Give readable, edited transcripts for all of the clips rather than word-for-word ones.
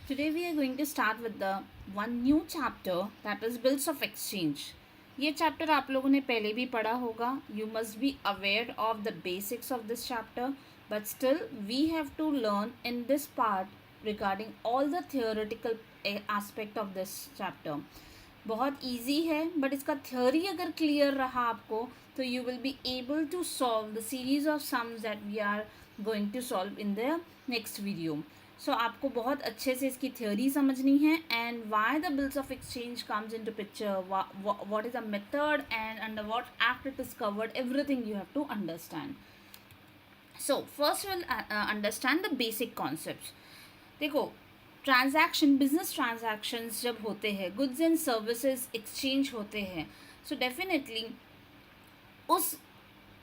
Today we are going to start with the one new chapter that is bills of exchange. ये chapter आप लोगों ने पहले भी पढ़ा होगा. You must be aware of the basics of this chapter, but still we have to learn in this part regarding all the theoretical aspect of this chapter. बहुत easy है, but इसका theory अगर clear रहा आपको तो you will be able to solve the series of sums that we are going to solve in the next video. सो आपको बहुत अच्छे से इसकी थ्योरी समझनी है and why the bills of exchange comes into picture, what is the method and under what act it is covered, everything you have to understand. So first will understand the basic concept. देखो, transaction, business transactions जब होते हैं, goods and services exchange होते हैं, so definitely उस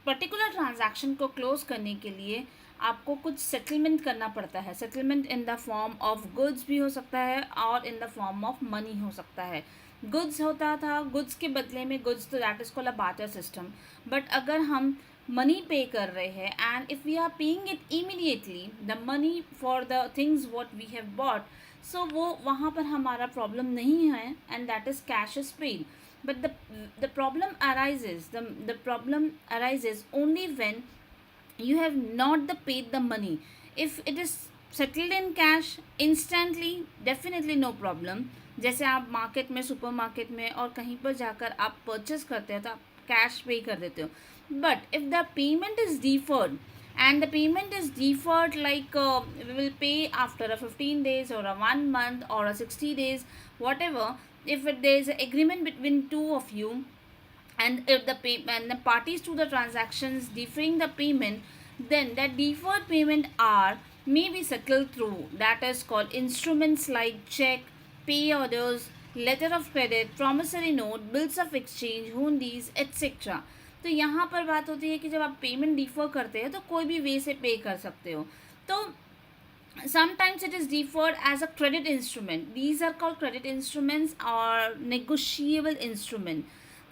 particular transaction को close करने के लिए आपको कुछ सेटलमेंट करना पड़ता है. Settlement in the form of goods भी हो सकता है और इन द फॉर्म ऑफ मनी हो सकता है. गुड्स होता था, गुड्स के बदले में गुड्स, तो that is called a barter system. But अगर हम मनी पे कर रहे हैं and if we are paying it immediately the money for the things what we have bought, so वो वहाँ पर हमारा प्रॉब्लम नहीं है and that is cash is paid. But the problem arises, the problem arises only when you have not paid the money. If it is settled in cash instantly, definitely no problem. जैसे आप market में, super market में और कहीं पर जाकर आप purchase करते हो तो आप कैश पे कर देते हो. But if the payment is deferred and the payment is deferred, like we will pay after a 15 days or a 1 month or a 60 days, whatever. If there is an agreement between two of you and if the parties to the transactions deferring the payment, then that deferred payment are may be settled through, that is called instruments like check, pay orders, letter of credit, promissory note, bills of exchange, hundies, etc. तो यहाँ पर बात होती है कि जब आप payment differ करते हैं तो कोई भी वे से पे कर सकते हो. तो sometimes it is deferred as a credit instrument. These are called credit instruments और नेगोशिएबल इंस्ट्रूमेंट.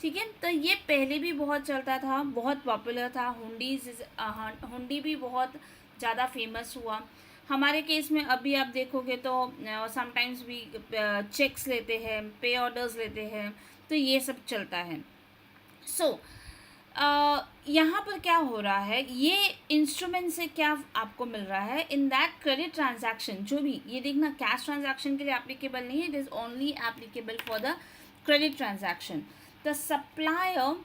ठीक है, तो ये पहले भी बहुत चलता था, बहुत पॉपुलर था. हुंडी भी बहुत ज़्यादा फेमस हुआ. हमारे केस में अभी आप देखोगे तो समटाइम्स भी चेक्स लेते हैं, पे ऑर्डर्स लेते हैं, तो ये सब चलता है. सो यहाँ पर क्या हो रहा है, ये इंस्ट्रूमेंट से क्या आपको मिल रहा है इन दैट क्रेडिट ट्रांजैक्शन. जो भी ये देखना, कैश ट्रांजैक्शन के लिए एप्लीकेबल नहीं है, it is only applicable for the credit transaction. The supplier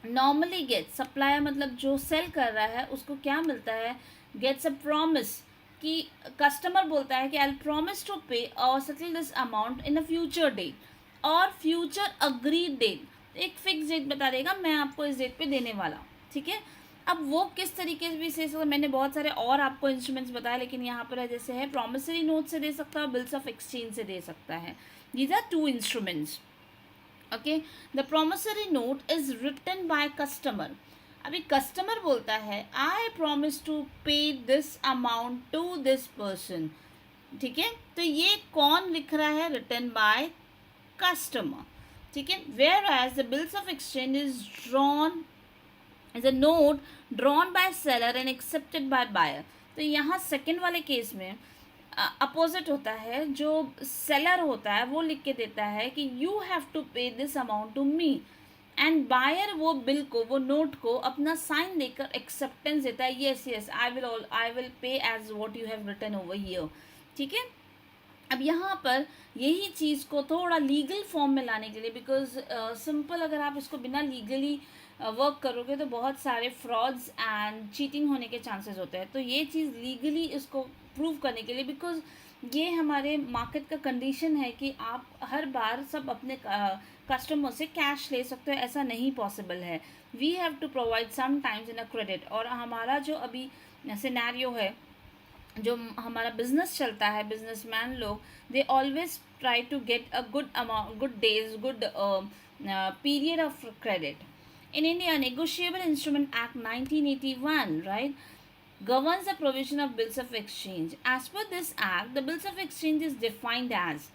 normally gets, supplier मतलब जो सेल कर रहा है उसको क्या मिलता है, गेट्स अ प्रॉमिस, कि कस्टमर बोलता है कि आई प्रॉमिस टू पे और settle this amount in a future date और फ्यूचर अग्रीड डेट. एक फिक्स डेट बता देगा, मैं आपको इस डेट पे देने वाला हूँ. ठीक है, अब वो किस तरीके से मैंने बहुत सारे और आपको इंस्ट्रूमेंट्स बताया, लेकिन यहाँ पर जैसे है प्रॉमिसरी नोट से दे सकता है, बिल्स ऑफ एक्सचेंज से दे सकता है. These are two instruments. Okay, the promissory note is written by customer. अभी कस्टमर बोलता है I promise to pay this amount to this person. ठीक है, तो ये कौन लिख रहा है, रिटन बाय कस्टमर. ठीक है, whereas the bills of exchange is a note drawn by seller and accepted by buyer. तो यहाँ सेकेंड वाले केस में अपोजिट होता है. जो सेलर होता है वो लिख के देता है कि you have to pay this amount to me, and buyer वो बिल को, वो नोट को अपना साइन देकर एक्सेप्टेंस देता है, yes yes I will pay as what you have written over here. ठीक है, अब यहाँ पर यही चीज़ को थोड़ा लीगल फॉर्म में लाने के लिए, बिकॉज सिंपल अगर आप इसको बिना लीगली वर्क करोगे तो बहुत सारे फ्रॉड्स एंड चीटिंग होने के चांसेस होते हैं. तो ये चीज़ लीगली इसको प्रूव करने के लिए, बिकॉज ये हमारे मार्केट का कंडीशन है कि आप हर बार सब अपने कस्टमर से कैश ले सकते हो, ऐसा नहीं पॉसिबल है. We have to provide some times in a credit. और हमारा जो अभी सिनेरियो है, जो हमारा बिजनेस चलता है, बिजनेसमैन लोग, they always try to get a good amount, good days, good period of credit. In India, Negotiable Instrument Act 1981, right, governs the provision of bills of exchange. As per this act, the bills of exchange is defined as,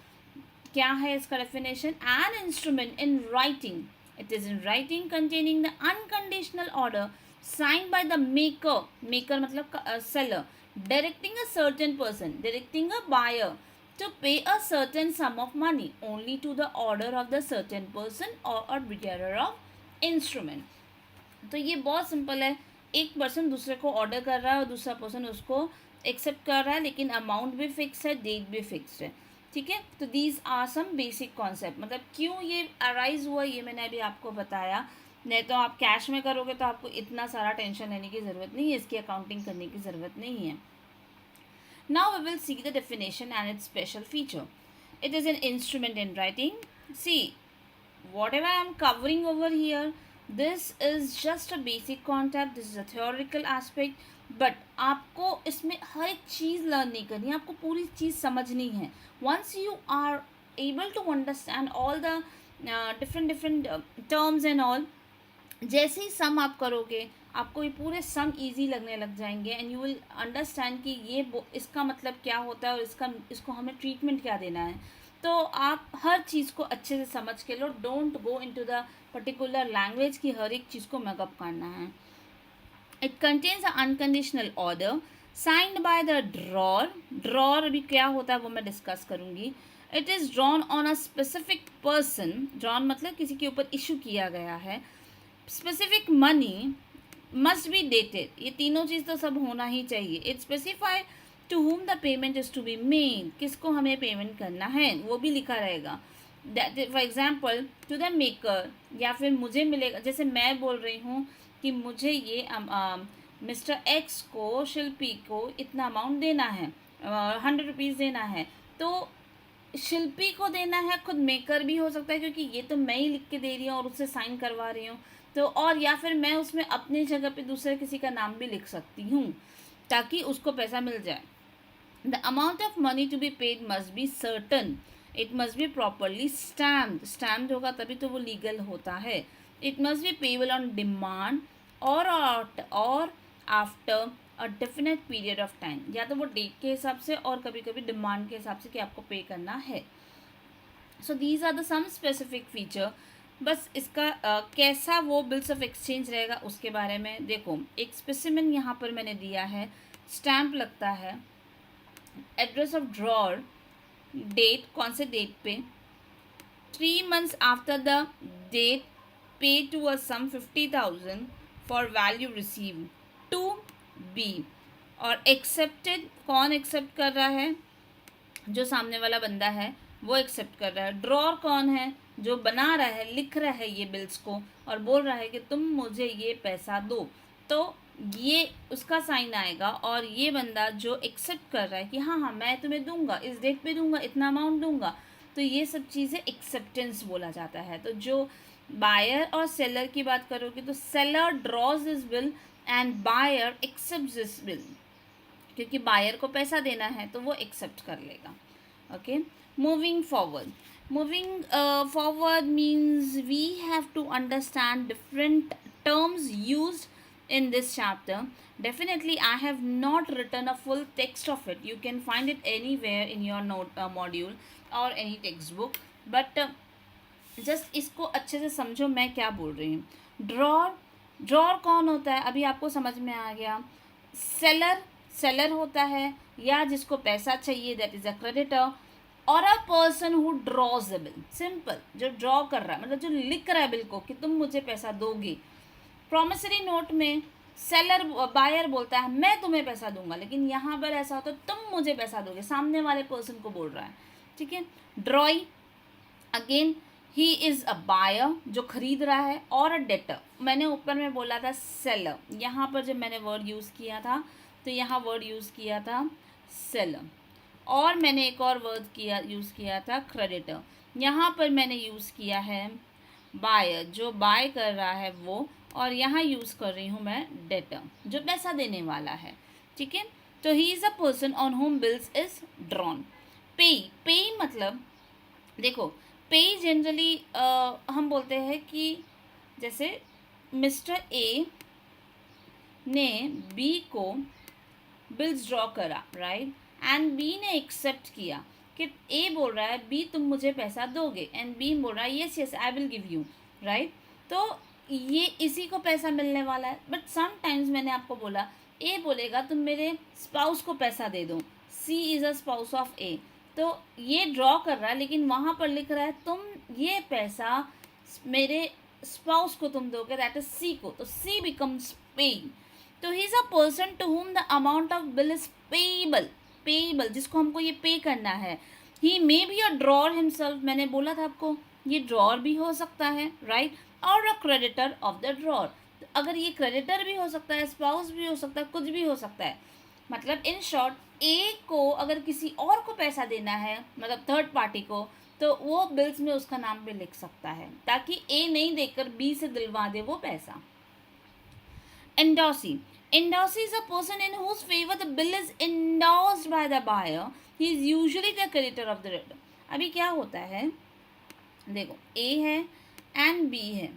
क्या है इसका definition, an instrument in writing. It is in writing containing the unconditional order signed by the maker मतलब seller, directing a certain person, directing a buyer to pay a certain sum of money only to the order of the certain person or a bearer of instrument. तो ये बहुत simple है. एक person दूसरे को order कर रहा है और दूसरा पर्सन उसको एक्सेप्ट कर रहा है, लेकिन अमाउंट भी फिक्स है, डेट भी फिक्स है. ठीक है. तो these are some basic concept. मतलब क्यों ये अराइज हुआ ये मैंने अभी आपको बताया. नहीं तो आप कैश में करोगे तो आपको इतना सारा टेंशन लेने की ज़रूरत नहीं है, इसकी अकाउंटिंग करने की ज़रूरत नहीं है. Now we will see the definition and its special feature. It is an instrument in writing. See, whatever I am covering over here, this is just a basic concept. This is a theoretical aspect. But आपको इसमें हर एक चीज़ learn नहीं करनी है, आपको पूरी चीज़ समझनी है. Once you are able to understand all the different terms and all, जैसे ही सम आप करोगे आपको ये पूरे सम इजी लगने लग जाएंगे एंड यू विल अंडरस्टैंड कि ये इसका मतलब क्या होता है और इसको हमें ट्रीटमेंट क्या देना है. तो आप हर चीज़ को अच्छे से समझ के लो. Don't go into the particular language की हर एक चीज़ को मैकअप करना है. It contains a unconditional order signed by the drawer. Drawer अभी क्या होता है वो मैं डिस्कस करूँगी. It is drawn on a specific person. Drawn मतलब किसी के ऊपर इशू किया गया है. Specific money must be dated. ये तीनों चीज़ तो सब होना ही चाहिए. It specify to whom the payment is to be made. किसको हमें पेमेंट करना है वो भी लिखा रहेगा. For example to the maker, या फिर मुझे मिलेगा. जैसे मैं बोल रही हूँ कि मुझे ये मिस्टर एक्स को, शिल्पी को इतना अमाउंट देना है, 100 रुपीज़ देना है. तो शिल्पी को देना है, खुद मेकर भी हो सकता है क्योंकि ये तो मैं ही लिख के दे रही हूँ और उससे साइन करवा रही हूँ. तो और या फिर मैं उसमें अपनी जगह पे दूसरे किसी का नाम भी लिख सकती हूँ ताकि उसको पैसा मिल जाए. The amount of money to be paid must be certain. It must be properly stamped होगा तभी तो वो लीगल होता है. It must be payable on demand और after a definite period of time. या तो वो डेट के हिसाब से और कभी कभी डिमांड के हिसाब से कि आपको पे करना है. So these are the some specific feature. बस इसका कैसा वो बिल्स ऑफ एक्सचेंज रहेगा उसके बारे में देखो. एक स्पेसिमेन यहाँ पर मैंने दिया है. स्टैम्प लगता है, एड्रेस ऑफ ड्रॉर, डेट कौन से date pay, 3 months after the date, pay to a some 50,000 for value receive to be. और एक्सेप्टेड, कौन एक्सेप्ट कर रहा है, जो सामने वाला बंदा है वो एक्सेप्ट कर रहा है. ड्रॉर कौन है, जो बना रहा है, लिख रहा है ये बिल्स को और बोल रहा है कि तुम मुझे ये पैसा दो. तो ये उसका साइन आएगा. और ये बंदा जो एक्सेप्ट कर रहा है कि हाँ हाँ मैं तुम्हें दूंगा, इस डेट पे दूंगा, इतना अमाउंट दूंगा. तो ये सब चीज़ें एक्सेप्टेंस बोला जाता है. तो जो बायर और सेलर की बात करोगे तो seller draws this bill and buyer accept this bill. क्योंकि बायर को पैसा देना है तो वो एक्सेप्ट कर लेगा. Okay. Moving forward means we have to understand different terms used in this chapter. Definitely I have not written a full text of it. You can find it anywhere in your module or any textbook. But just इसको अच्छे से समझो मैं क्या बोल रही हूँ. Drawer कौन होता है अभी आपको समझ में आ गया. सेलर होता है या जिसको पैसा चाहिए, दैट इज़ अ क्रेडिटर. और a person who draws the bill. Simple, जो ड्रॉ कर रहा है मतलब जो लिख रहा है बिल को कि तुम मुझे पैसा दोगे. प्रॉमिसरी नोट में सेलर बायर बोलता है मैं तुम्हें पैसा दूंगा, लेकिन यहाँ पर ऐसा होता है तुम मुझे पैसा दोगे, सामने वाले पर्सन को बोल रहा है. ठीक है. Drawee again he is a buyer जो खरीद रहा है, और अ डेटर. मैंने ऊपर में बोला था सेलर, यहाँ पर जब मैंने वर्ड यूज़ किया था तो यहाँ वर्ड यूज़ किया था सेलर. और मैंने एक और वर्ड यूज़ किया था क्रेडिटर. यहाँ पर मैंने यूज़ किया है बायर जो बाय कर रहा है वो, और यहाँ यूज़ कर रही हूँ मैं डेटर जो पैसा देने वाला है. ठीक है. तो ही is a person on home bills is drawn. पे मतलब देखो, पे जनरली हम बोलते हैं कि जैसे मिस्टर ए ने बी को बिल्स ड्रॉ करा, राइट. एंड बी ने एक्सेप्ट किया कि ए बोल रहा है बी तुम मुझे पैसा दोगे, एंड बी बोल रहा है yes I will give you, right. तो ये इसी को पैसा मिलने वाला है. बट समटाइम्स मैंने आपको बोला ए बोलेगा तुम मेरे स्पाउस को पैसा दे दो. सी इज़ अ स्पाउस ऑफ ए. तो ये ड्रॉ कर रहा है, लेकिन वहाँ पर लिख रहा है तुम ये पैसा मेरे स्पाउस को तुम दोगे, दैट इज सी को, तो सी बिकम्स पेइंग. तो he is a person to whom the amount of bill is payable. Payable जिसको हमको ये पे करना है. He may be a drawer himself, मैंने बोला था आपको ये ड्रॉर भी हो सकता है, राइट, और a creditor of the drawer. अगर ये क्रेडिटर भी हो सकता है, स्पाउस भी हो सकता है, कुछ भी हो सकता है. मतलब इन शॉर्ट, ए को अगर किसी और को पैसा देना है, मतलब थर्ड पार्टी को, तो वो बिल्स में उसका नाम भी लिख सकता है, ताकि ए नहीं देकर बी से दिलवा दे वो पैसा. Endorsee. Endorsee is a person in whose favor the bill is endorsed by the buyer. He is usually the creditor of the debtor. अभी क्या होता है, देखो A है एंड B है,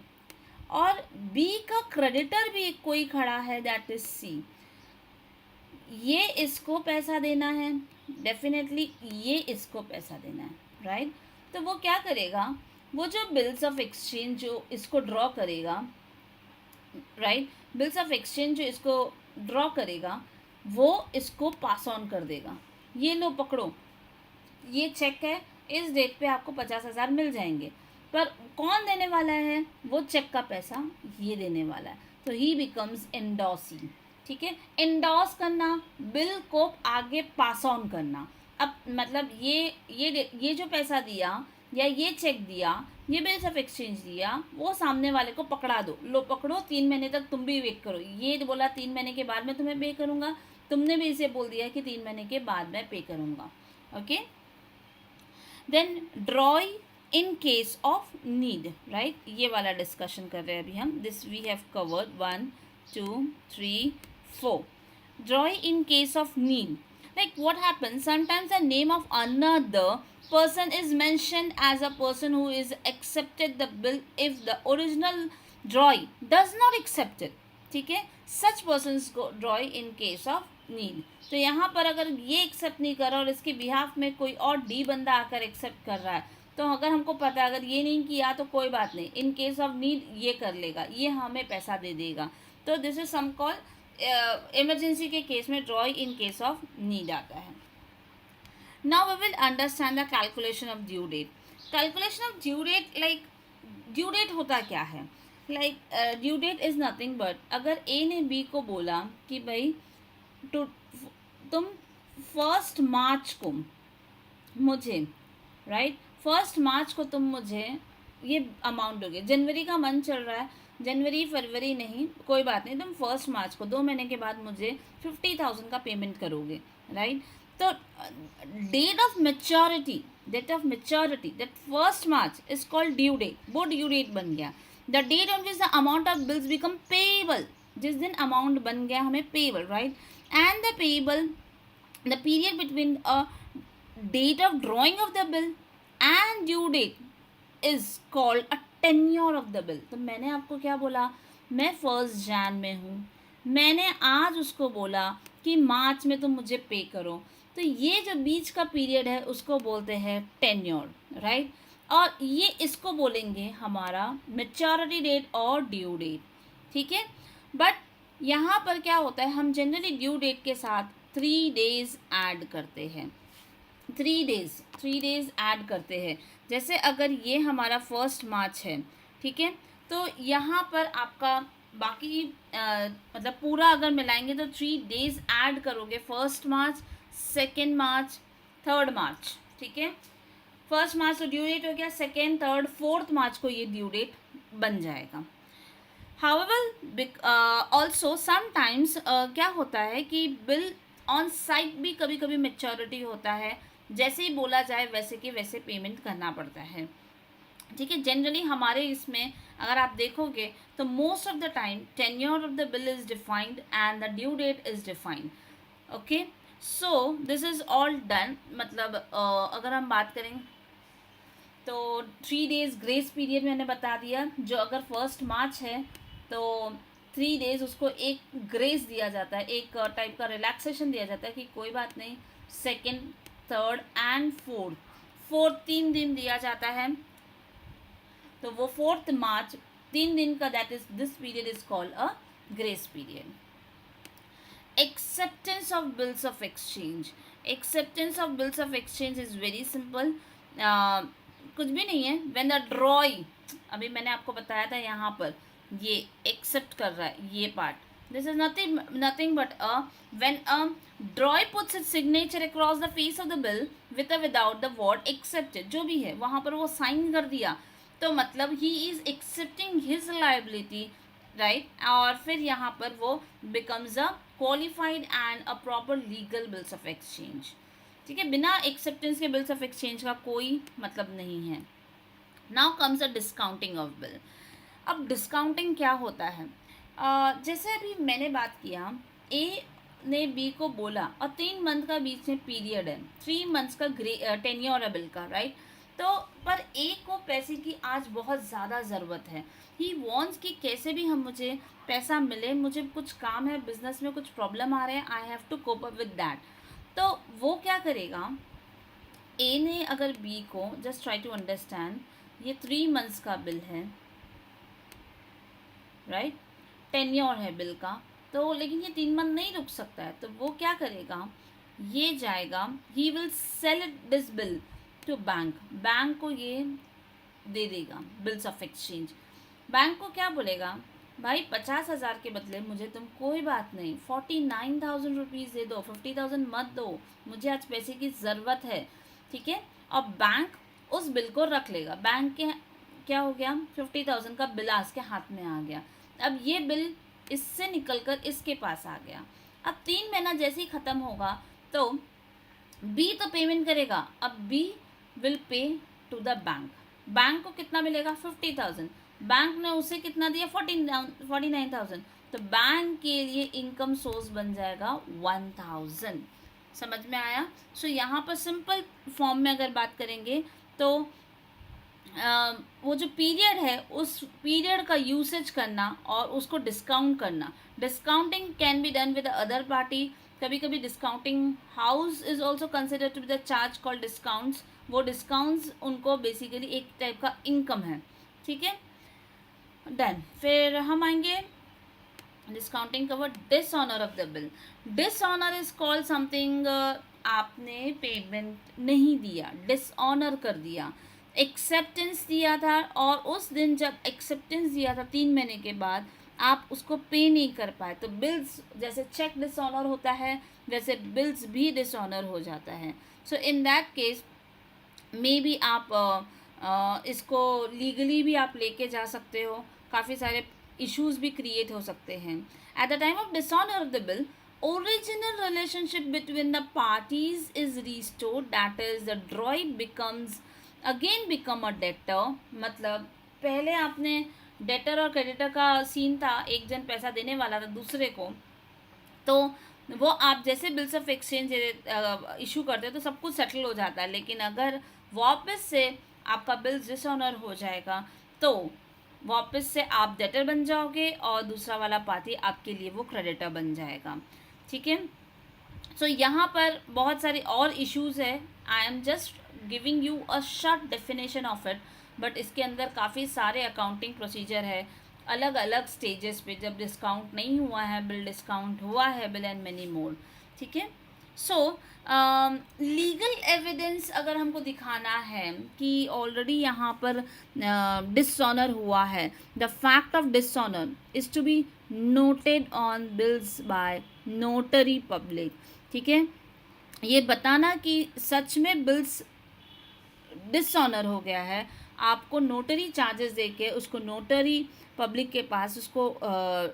और B का क्रेडिटर भी कोई खड़ा है, दैट इज C. ये इसको पैसा देना है, डेफिनेटली ये इसको पैसा देना है, राइट. तो वो क्या करेगा, वो जो बिल्स ऑफ एक्सचेंज जो इसको ड्रॉ करेगा, राइट, बिल्स ऑफ एक्सचेंज जो इसको ड्रॉ करेगा, वो इसको पास ऑन कर देगा. ये लो पकड़ो, ये चेक है, इस डेट पे आपको 50,000 मिल जाएंगे. पर कौन देने वाला है, वो चेक का पैसा ये देने वाला है. तो ही बिकम्स एंडोर्सी. ठीक है, एंडोर्स करना, बिल को आगे पास ऑन करना. अब मतलब ये जो पैसा दिया या ये चेक दिया, ये बिल्स ऑफ एक्सचेंज दिया, वो सामने वाले को पकड़ा दो, लो पकड़ो, 3 महीने तक तुम भी वेट करो. ये बोला 3 महीने के बाद मैं तुम्हें पे करूँगा, तुमने भी इसे बोल दिया कि 3 महीने के बाद मैं पे करूँगा. Okay, then drawee in case of need, right. ये वाला डिस्कशन कर रहे हैं अभी हम. This we have covered 1 2 3 4. Drawee in case of need, like what happens, sometimes the name of another person is mentioned as a person who is accepted the bill if the original drawee does not accept it. ठीक है, such persons go drawee in case of need. तो यहाँ पर अगर ये accept नहीं कर रहा और इसके बिहाफ में कोई और डी बंदा आकर एक्सेप्ट कर रहा है, तो अगर हमको पता है अगर ये नहीं किया तो कोई बात नहीं, इन केस ऑफ नीड ये कर लेगा, ये हमें पैसा दे देगा. तो this is some call emergency के केस में drawee in case of need आता है. Now we will understand the calculation of due date. Calculation of due date, like due date होता क्या है, like due date is nothing but, अगर A ने B को बोला कि भाई तुम 1 मार्च को मुझे, राइट, 1 मार्च को तुम मुझे ये अमाउंट दोगे. जनवरी का मंथ चल रहा है, जनवरी फरवरी नहीं, कोई बात नहीं, तुम 1 मार्च को 2 महीने के बाद मुझे 50,000 का पेमेंट करोगे, राइट. तो date of maturity, that 1 March is called due date. वो ड्यू डेट बन गया. The date on which the amount of bills become payable, जिस दिन अमाउंट बन गया हमें payable, right. And the payable, the period between a date of drawing of the bill and due date is called a tenure of the bill. तो मैंने आपको क्या बोला, मैं 1 जैन में हूँ, मैंने आज उसको बोला कि मार्च में तुम मुझे पे करो, तो ये जो बीच का पीरियड है उसको बोलते हैं टेन्योर, राइट. और ये इसको बोलेंगे हमारा मेच्योरिटी डेट और ड्यू डेट. ठीक है, बट यहाँ पर क्या होता है, हम जनरली ड्यू डेट के साथ 3 डेज ऐड करते हैं. 3 डेज ऐड करते हैं. जैसे अगर ये हमारा 1 मार्च है, ठीक है, तो यहाँ पर आपका बाकी मतलब पूरा अगर मिलाएंगे तो 3 डेज ऐड करोगे. 1 मार्च, 2 मार्च, 3 मार्च. ठीक है, 1 मार्च तो ड्यू डेट हो गया, 2nd, 3rd, 4th मार्च को ये ड्यू डेट बन जाएगा. हाउएवर ऑल्सो समटाइम्स क्या होता है कि बिल ऑन साइट भी कभी कभी मेच्योरिटी होता है, जैसे ही बोला जाए वैसे कि वैसे पेमेंट करना पड़ता है. ठीक है, जनरली हमारे इसमें अगर आप देखोगे तो most of the time tenure of the bill is defined and the due date is defined. Okay, so this is all done. मतलब अगर हम बात करें तो 3 डेज ग्रेस पीरियड मैंने बता दिया. जो अगर 1 मार्च है तो 3 डेज उसको एक ग्रेस दिया जाता है, एक टाइप का रिलैक्सेशन दिया जाता है कि कोई बात नहीं. 2nd, 3rd एंड 4th 3 दिन दिया जाता है. तो वो 4th मार्च 3 दिन का, that is this period is called a grace period. Acceptance of bills of exchange. Acceptance of bills of exchange is very simple, कुछ भी नहीं है. व्हेन द ड्रॉई, अभी मैंने आपको बताया था यहाँ पर ये एक्सेप्ट कर रहा है ये part. This is nothing but when ड्रॉय puts it's signature across the face of the bill with without the word accepted, जो भी है वहाँ पर वो साइन कर दिया, तो मतलब he is accepting his liability, right. और फिर यहाँ पर वो becomes a qualified and a proper legal bills of exchange. ठीक है, बिना एक्सेप्टेंस के बिल्स ऑफ एक्सचेंज का कोई मतलब नहीं है. Now comes a discounting of bill. अब डिस्काउंटिंग क्या होता है? जैसे अभी मैंने बात किया, ए ने बी को बोला और 3 मंथ का बीच में पीरियड है, 3 मंथ्स का टेन्योर है बिल का, राइट. तो पर ए को पैसे की आज बहुत ज़्यादा ज़रूरत है. ही वॉन्ट्स कि कैसे भी हम मुझे पैसा मिले, मुझे कुछ काम है, बिजनेस में कुछ प्रॉब्लम आ रहे हैं, I have to cope up with that. तो वो क्या करेगा, ए ने अगर बी को, जस्ट ट्राई टू अंडरस्टैंड, ये 3 मंथ्स का बिल है, राइट, टेन्योर है बिल का, तो लेकिन ये 3 मंथ नहीं रुक सकता है, तो वो क्या करेगा, ये जाएगा, he will sell this bill to bank. Bank को ये दे देगा बिल्स ऑफ एक्सचेंज. बैंक को क्या बोलेगा, भाई 50,000 के बदले मुझे तुम कोई बात नहीं 49,000 रुपीज़ दे दो, 50,000 मत दो, मुझे आज पैसे की ज़रूरत है. ठीक है, और बैंक उस बिल को रख लेगा. बैंक के क्या हो गया, 50,000 का बिल आज के हाथ में आ गया. अब ये बिल इससे निकलकर इसके पास आ गया. अब 3 महीना जैसे ही ख़त्म होगा तो बी तो पेमेंट करेगा. अब B will pay to the bank. Bank को कितना मिलेगा, 50,000. बैंक ने उसे कितना दिया, 49,000. तो बैंक के लिए इनकम सोर्स बन जाएगा 1,000. समझ में आया? सो यहाँ पर सिंपल फॉर्म में अगर बात करेंगे तो वो जो पीरियड है उस पीरियड का यूसेज करना और उसको डिस्काउंट करना. Discounting can be done with other party. कभी कभी discounting house is also consider to be the charge called discounts. वो डिस्काउंट्स उनको बेसिकली एक टाइप का इनकम है. ठीक है, डन. फिर हम आएंगे discounting cover dishonour of the bill. Dishonour is called something, आपने पेमेंट नहीं दिया, डिसऑनर कर दिया. एक्सेप्टेंस दिया था और उस दिन जब एक्सेप्टेंस दिया था 3 महीने के बाद आप उसको पे नहीं कर पाए, तो बिल्स जैसे चेक डिसऑनर होता है वैसे बिल्स भी डिसऑनर हो जाता है. So in that case may be आप इसको लीगली भी आप लेके जा सकते हो. काफ़ी सारे इश्यूज भी क्रिएट हो सकते हैं. At the time of dishonour of the bill, original relationship between the parties is restored, that is the drawee becomes again become a debtor. मतलब पहले आपने डेटर और क्रेडिटर का सीन था, एक जन पैसा देने वाला था दूसरे को, तो वो आप जैसे बिल्स ऑफ एक्सचेंज इशू करते हो तो सब कुछ सेटल हो जाता है. लेकिन अगर वापस से आपका बिल डिसऑनर हो जाएगा तो वापस से आप डेटर बन जाओगे और दूसरा वाला पार्टी आपके लिए वो क्रेडिटर बन जाएगा. ठीक है, सो यहाँ पर बहुत सारे और इश्यूज है. I am just giving you a short definition of it, but इसके अंदर काफ़ी सारे अकाउंटिंग प्रोसीजर है अलग अलग स्टेजेस पे, जब डिस्काउंट नहीं हुआ है बिल, डिस्काउंट हुआ है बिल, एंड मेनी मोर. ठीक है, सो लीगल एविडेंस अगर हमको दिखाना है कि ऑलरेडी यहाँ पर डिसऑनर हुआ है, the fact of dishonour is to be noted on bills by notary public. ठीक है, ये बताना कि सच में बिल्स डिसऑनर हो गया है, आपको नोटरी चार्जेस देके उसको नोटरी पब्लिक के पास उसको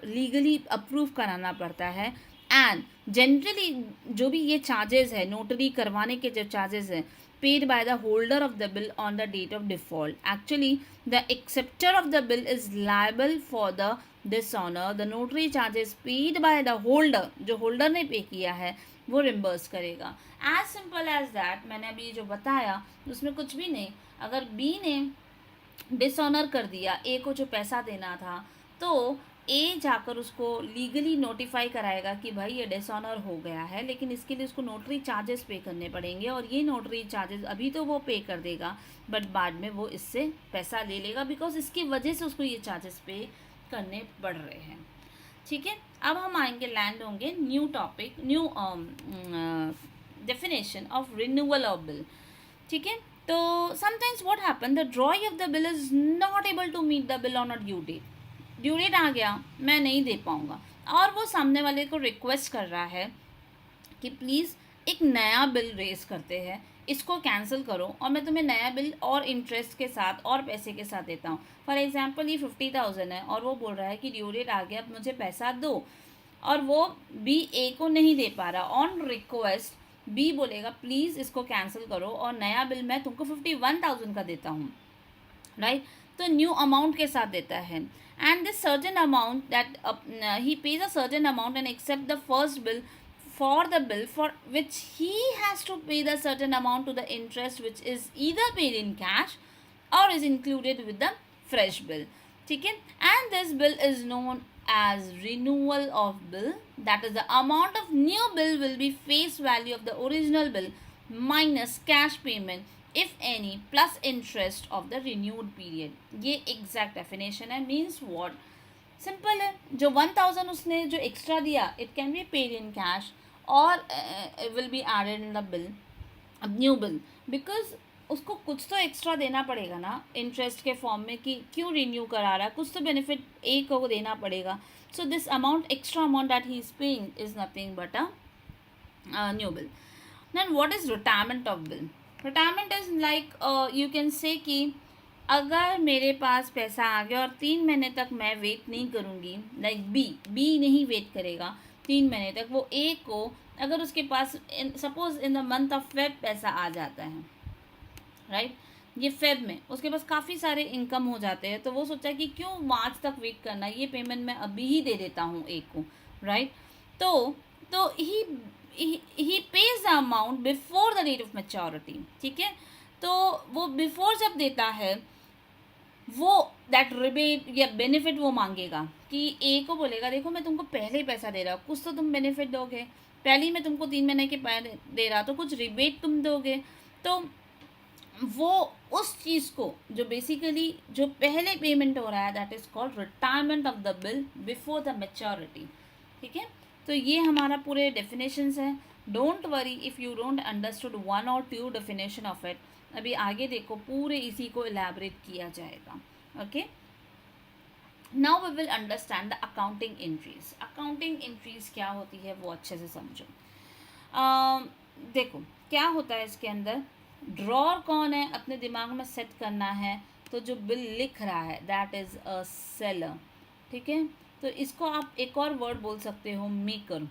लीगली अप्रूव कराना पड़ता है. एंड जनरली जो भी ये चार्जेस है नोटरी करवाने के जो चार्जेस हैं, paid by the holder of the bill on the date of default. Actually, the acceptor of the bill is liable for the dishonor. The notary charges paid by the holder, जो holder ने पे किया है वो reimburse करेगा. As simple as that. मैंने अभी जो बताया उसमें कुछ भी नहीं. अगर B ने डिसऑनर कर दिया, ए को जो पैसा देना था, तो ए जाकर उसको लीगली नोटिफाई कराएगा कि भाई ये डिसऑनर हो गया है, लेकिन इसके लिए उसको नोटरी चार्जेस पे करने पड़ेंगे. और ये नोटरी चार्जेस अभी तो वो पे कर देगा, बट बाद में वो इससे पैसा ले लेगा, बिकॉज इसकी वजह से उसको ये चार्जेस पे करने पड़ रहे हैं. ठीक है, अब हम आएंगे, लैंड होंगे new topic, new definition of renewal of bill. ठीक है, तो sometimes what happen, the drawing of the bill is not able to meet the bill on a due date. Due date आ गया, मैं नहीं दे पाऊँगा, और वो सामने वाले को रिक्वेस्ट कर रहा है कि प्लीज़ एक नया बिल रेज करते हैं, इसको कैंसिल करो और मैं तुम्हें नया बिल और इंटरेस्ट के साथ और पैसे के साथ देता हूँ. फॉर एग्जांपल ये 50,000 है और वो बोल रहा है कि ड्यू डेट आ गया, अब मुझे पैसा दो, और वो बी ए को नहीं दे पा रहा. ऑन रिक्वेस्ट बी बोलेगा प्लीज़ इसको कैंसिल करो और नया बिल मैं तुमको 51,000 का देता हूँ, राइट. तो न्यू अमाउंट के साथ देता है, and this certain amount that he pays a certain amount and accept the first bill for the bill for which he has to pay the certain amount to the interest which is either paid in cash or is included with the fresh bill. ठीक है, and this bill is known as renewal of bill. That is the amount of new bill will be face value of the original bill minus cash payment if any plus interest of the renewed period. ये exact definition है. means what? simple है, जो 1000 उसने जो extra दिया it can be paid in cash or will be added in the bill, new bill, because उसको कुछ तो एक्स्ट्रा देना पड़ेगा ना इंटरेस्ट के फॉर्म में कि क्यों रिन्यू करा रहा है, कुछ तो बेनिफिट ए को देना पड़ेगा. So this amount, extra amount that he is paying is nothing but a new bill. Then what is retirement of bill? Retirement is like you can say कि अगर मेरे पास पैसा आ गया और 3 महीने तक मैं वेट नहीं करूँगी, लाइक बी नहीं वेट करेगा 3 महीने तक, वो ए को अगर उसके पास suppose in the month of Feb पैसा आ जाता है, राइट, ये फेब में उसके पास काफ़ी सारे इनकम हो जाते हैं, तो वो सोचा कि क्यों मार्च तक वेट करना, ये पेमेंट मैं अभी ही दे देता हूँ ए को, राइट. तो he pays the amount before the date of maturity. ठीक है, तो वो बिफोर जब देता है वो दैट रिबेट या बेनिफिट वो मांगेगा कि ए को बोलेगा देखो मैं तुमको पहले ही पैसा दे रहा हूँ, कुछ तो तुम बेनिफिट दोगे, पहले ही मैं तुमको 3 महीने के दे रहा तो कुछ रिबेट तुम दोगे. तो वो उस चीज़ को जो बेसिकली जो पहले पेमेंट हो रहा है that is called retirement of the bill before the maturity. ठीक है, तो ये हमारा पूरे डेफिनेशंस हैं. Don't worry if you don't understood 1 or 2 definition of it. अभी आगे देखो पूरे इसी को एलैबोरेट किया जाएगा. Okay, now we will understand the accounting entries. Accounting entries क्या होती है वो अच्छे से समझो. देखो क्या होता है इसके अंदर. ड्रॉर कौन है अपने दिमाग में सेट करना है, तो जो बिल लिख रहा है दैट इज़ अ सेलर. ठीक है, तो इसको आप एक और वर्ड बोल सकते हो मेकर.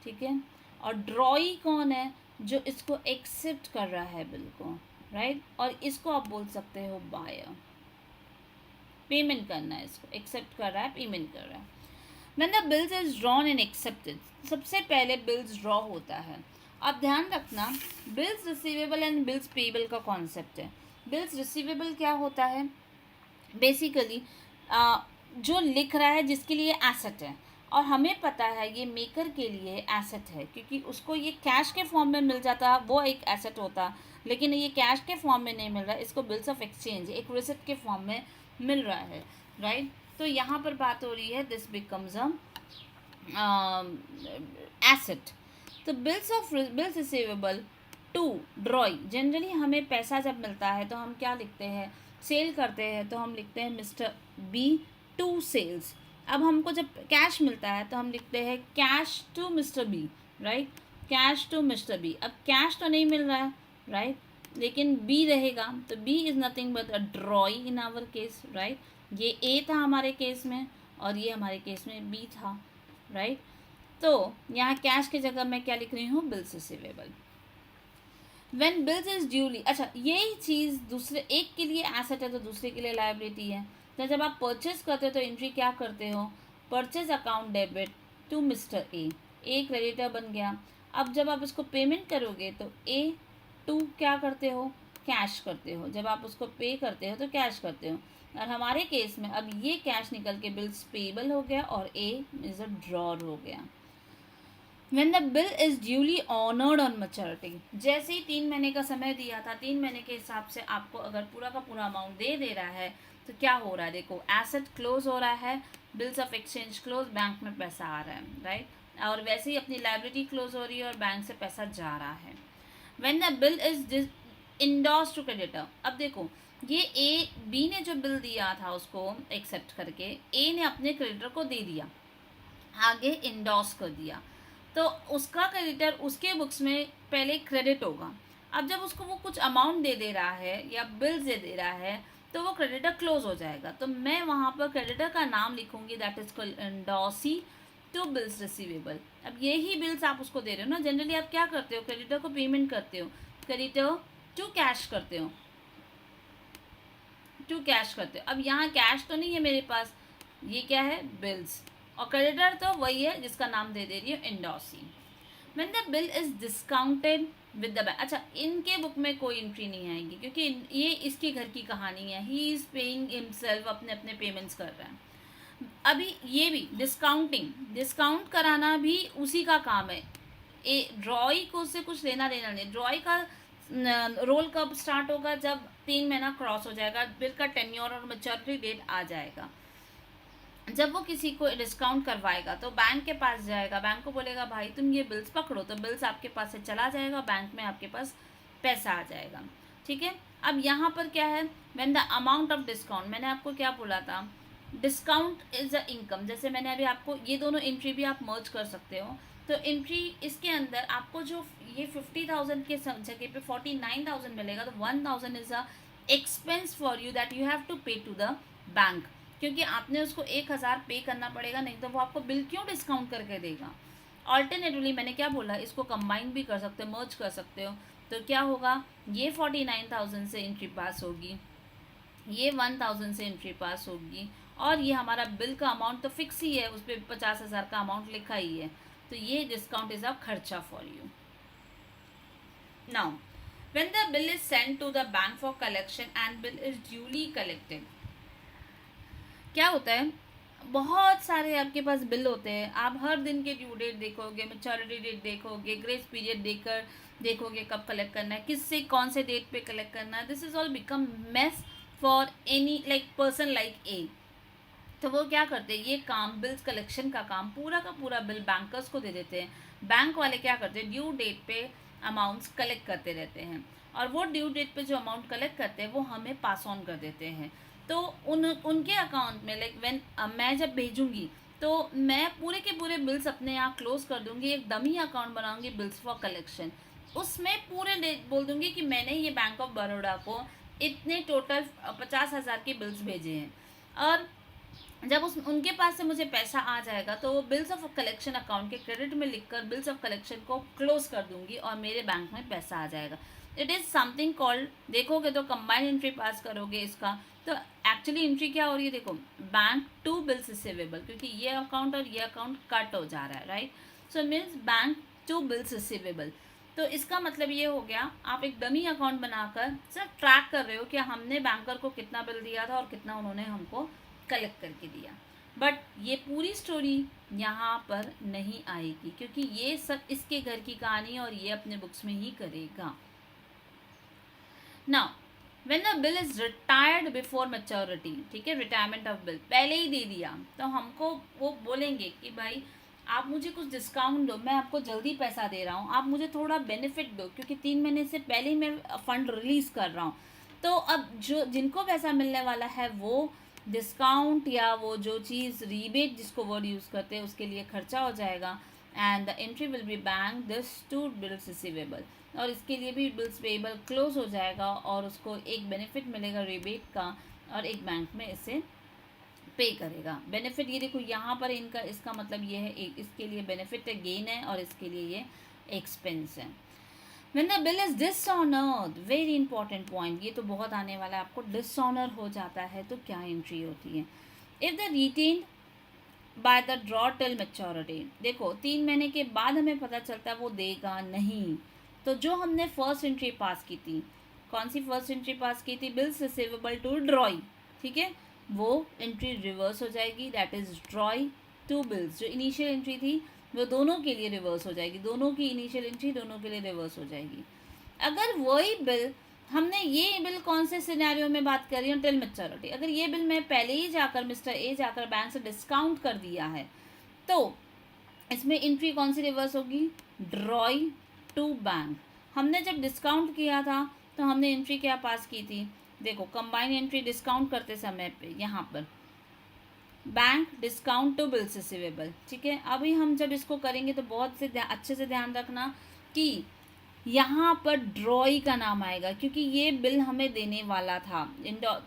ठीक है, और ड्रॉई कौन है जो इसको एक्सेप्ट कर रहा है बिल को, राइट, और इसको आप बोल सकते हो बायर. पेमेंट करना है, इसको एक्सेप्ट कर रहा है, पेमेंट कर रहा है. When the bills is drawn and accepted, सबसे पहले बिल्स ड्रॉ होता है. अब ध्यान रखना bills receivable and bills payable का कॉन्सेप्ट है. बिल्स रिसीवेबल क्या होता है, बेसिकली जो लिख रहा है जिसके लिए एसेट है, और हमें पता है ये मेकर के लिए एसेट है क्योंकि उसको ये कैश के फॉर्म में मिल जाता, वो एक एसेट होता, लेकिन ये कैश के फॉर्म में नहीं मिल रहा, इसको बिल्स ऑफ एक्सचेंज एक रिसिप्ट के फॉर्म में मिल रहा है, राइट. तो यहाँ पर बात हो रही है दिस बिकम्स अ एसेट. तो bills receivable to drawee, generally हमें पैसा जब मिलता है तो हम क्या लिखते हैं, सेल करते हैं तो हम लिखते हैं मिस्टर बी टू सेल्स. अब हमको जब कैश मिलता है तो हम लिखते हैं cash to mister B, right, cash to mister B. अब कैश तो नहीं मिल रहा है, राइट, लेकिन बी रहेगा, तो B is nothing but a drawee in our case, right. ये ए था हमारे केस में और ये हमारे केस में बी था, राइट. तो यहाँ कैश की जगह मैं क्या लिख रही हूँ, bills receivable. When bills is duly, अच्छा यही चीज़ दूसरे एक के लिए एसेट है तो दूसरे के लिए लायबिलिटी है. तो जब आप परचेज करते हो तो एंट्री क्या करते हो, purchase account debit to mister A creditor बन गया. अब जब आप उसको पेमेंट करोगे तो ए टू क्या करते हो, कैश करते हो. जब आप उसको पे करते हो तो कैश करते हो. और हमारे केस में अब ये कैश निकल के बिल्स पेएबल हो गया और ए इज़ अ ड्रॉर हो गया. When the bill is duly honored on maturity, जैसे ही 3 महीने का समय दिया था, 3 महीने के हिसाब से आपको अगर पूरा का पूरा अमाउंट दे रहा है तो क्या हो रहा है, देखो एसेट क्लोज हो रहा है, bills of exchange close, bank में पैसा आ रहा है, राइट. और वैसे ही अपनी लाइबिलिटी क्लोज हो रही है और बैंक से पैसा जा रहा है. When the bill is endorse to creditor. अब देखो ये ए बी ने जो बिल दिया था उसको एक्सेप्ट करके ए ने अपने क्रेडिटर को दे दिया, आगे इंडोर्स कर दिया, तो उसका क्रेडिटर उसके बुक्स में पहले क्रेडिट होगा. अब जब उसको वो कुछ अमाउंट दे रहा है या बिल्स दे रहा है तो वो क्रेडिटर क्लोज हो जाएगा. तो मैं वहाँ पर क्रेडिटर का नाम लिखूंगी, that is called endorsee to bills receivable. अब यही बिल्स आप उसको दे रहे हो ना. जनरली आप क्या करते हो, क्रेडिटर को पेमेंट करते हो, क्रेडिटर टू कैश करते हो, टू कैश करते हो. अब यहाँ कैश तो नहीं है मेरे पास, ये क्या है, बिल्स, और क्रेडिटर तो वही है जिसका नाम दे रही हूँ endorsee. When the bill is discounted with the bank. अच्छा, इनके बुक में कोई एंट्री नहीं आएगी क्योंकि ये इसके घर की कहानी है. ही इज पेइंग हिमसेल्फ, अपने अपने पेमेंट्स कर रहा है. अभी ये भी डिस्काउंट कराना भी उसी का काम है. ड्रॉई को उससे कुछ लेना देना नहीं. ड्रॉई का रोल कब स्टार्ट होगा, जब 3 महीना क्रॉस हो जाएगा, बिल का टेन्योर और मैच्योरिटी डेट आ जाएगा. जब वो किसी को डिस्काउंट करवाएगा तो बैंक के पास जाएगा, बैंक को बोलेगा भाई तुम ये बिल्स पकड़ो, तो बिल्स आपके पास से चला जाएगा, बैंक में आपके पास पैसा आ जाएगा. ठीक है. अब यहाँ पर क्या है, when the amount of discount, मैंने आपको क्या बोला था, डिस्काउंट इज अ इनकम. जैसे मैंने अभी आपको ये दोनों एंट्री भी आप मर्ज कर सकते हो. तो एंट्री इसके अंदर आपको जो ये 50,000 के जगह पे 49,000 मिलेगा, तो 1,000 is a expense for you that you have to pay to the bank, क्योंकि आपने उसको 1,000 पे करना पड़ेगा, नहीं तो वो आपको बिल क्यों डिस्काउंट करके देगा. ऑल्टरनेटिवली मैंने क्या बोला, इसको कंबाइन भी कर सकते हो, मर्ज कर सकते हो. तो क्या होगा, ये 49,000 से एंट्री पास होगी, ये 1,000 से एंट्री पास होगी, और ये हमारा बिल का अमाउंट तो फिक्स ही है, उस पर 50,000 का अमाउंट लिखा ही है. तो ये डिस्काउंट इज अ खर्चा for you. Now when the bill is send to the bank for collection and bill is duly collected, क्या होता है, बहुत सारे आपके पास बिल होते हैं. आप हर दिन के ड्यू डेट देखोगे, मैच्योरिटी डेट देखोगे, ग्रेस पीरियड देखकर देखोगे कब कलेक्ट करना है, किससे कौन से डेट पे कलेक्ट करना है. This is all become mess for any like person like a. तो वो क्या करते हैं, ये काम बिल्स कलेक्शन का काम पूरा का पूरा बिल बैंकर्स को दे देते हैं. बैंक वाले क्या करते हैं, ड्यू डेट पे अमाउंट्स कलेक्ट करते रहते हैं, और वो ड्यू डेट पे जो अमाउंट कलेक्ट करते हैं वो हमें पास ऑन कर देते हैं. तो उनके अकाउंट में लाइक व्हेन मैं जब भेजूंगी तो मैं पूरे के पूरे बिल्स अपने यहाँ क्लोज कर दूंगी, एक डमी अकाउंट बनाऊंगी बिल्स फॉर कलेक्शन. उसमें पूरे डेट बोल दूंगी कि मैंने ये बैंक ऑफ बड़ौदा को इतने टोटल 50,000 के बिल्स भेजे हैं, और जब उनके पास से मुझे पैसा आ जाएगा तो वो बिल्स ऑफ कलेक्शन अकाउंट के क्रेडिट में लिखकर बिल्स ऑफ कलेक्शन को क्लोज कर दूंगी और मेरे बैंक में पैसा आ जाएगा. इट इज़ समथिंग कॉल्ड, देखोगे तो कंबाइंड एंट्री पास करोगे इसका, तो एक्चुअली एंट्री क्या हो रही है, देखो बैंक टू बिल्स रिसीवेबल, क्योंकि ये अकाउंट और ये अकाउंट कट हो जा रहा है, right. So means bank to bills receivable. तो इसका मतलब ये हो गया, आप एक डमी अकाउंट बनाकर सिर्फ ट्रैक कर रहे हो कि हमने बैंकर को कितना बिल दिया था और कितना उन्होंने हमको कलेक्ट करके दिया. बट ये पूरी स्टोरी यहाँ पर नहीं आएगी, क्योंकि ये सब इसके घर की कहानी और ये अपने बुक्स में ही करेगा. Now when the bill is retired before maturity, ठीक है, रिटायरमेंट ऑफ बिल पहले ही दे दिया, तो हमको वो बोलेंगे कि भाई आप मुझे कुछ डिस्काउंट दो, मैं आपको जल्दी पैसा दे रहा हूँ, आप मुझे थोड़ा बेनिफिट दो, क्योंकि 3 महीने से पहले ही मैं फंड रिलीज कर रहा हूँ. तो अब जो जिनको पैसा मिलने वाला है वो डिस्काउंट या वो जो चीज़ रीबेट जिसको वर्ड यूज़ करते हैं उसके लिए खर्चा हो जाएगा. And the entry will be bank this to bills receivable, और इसके लिए भी बिल्स पेएबल क्लोज हो जाएगा और उसको एक बेनिफिट मिलेगा रीबेट का, और एक बैंक में इसे पे करेगा. बेनिफिट ये देखो यहाँ पर इनका, इसका मतलब ये है, एक इसके लिए बेनिफिट है, गेन है, और इसके लिए ये एक्सपेंस है. When the bill is dishonored, very important point, ये तो बहुत आने वाला है आपको. डिसऑनर हो जाता है तो क्या एंट्री होती है. If the written by the draw till maturity, देखो 3 महीने के बाद हमें पता चलता है वो देगा नहीं, तो जो हमने फर्स्ट एंट्री पास की थी, कौन सी फर्स्ट एंट्री पास की थी, बिल्स रिसीवेबल टू ड्रॉई, ठीक है, वो एंट्री रिवर्स हो जाएगी, that is drawee to bills. जो इनिशियल एंट्री थी वो दोनों के लिए रिवर्स हो जाएगी, दोनों की इनिशियल एंट्री दोनों के लिए रिवर्स हो जाएगी. अगर वही बिल, हमने ये बिल कौन से सिनेरियो में बात कर रही हूँ, टिल मैच्योरिटी, अगर ये बिल मैं पहले ही जाकर मिस्टर ए जाकर बैंक से डिस्काउंट कर दिया है, तो इसमें एंट्री कौन सी रिवर्स होगी, ड्रॉई टू बैंक। हमने जब डिस्काउंट किया था तो हमने एंट्री क्या पास की थी, देखो कंबाइन एंट्री डिस्काउंट करते समय पे यहाँ पर bank discount to bills receivable, ठीक है। अभी हम जब इसको करेंगे तो बहुत से अच्छे से ध्यान रखना कि यहाँ पर ड्रॉई का नाम आएगा, क्योंकि ये बिल हमें देने वाला था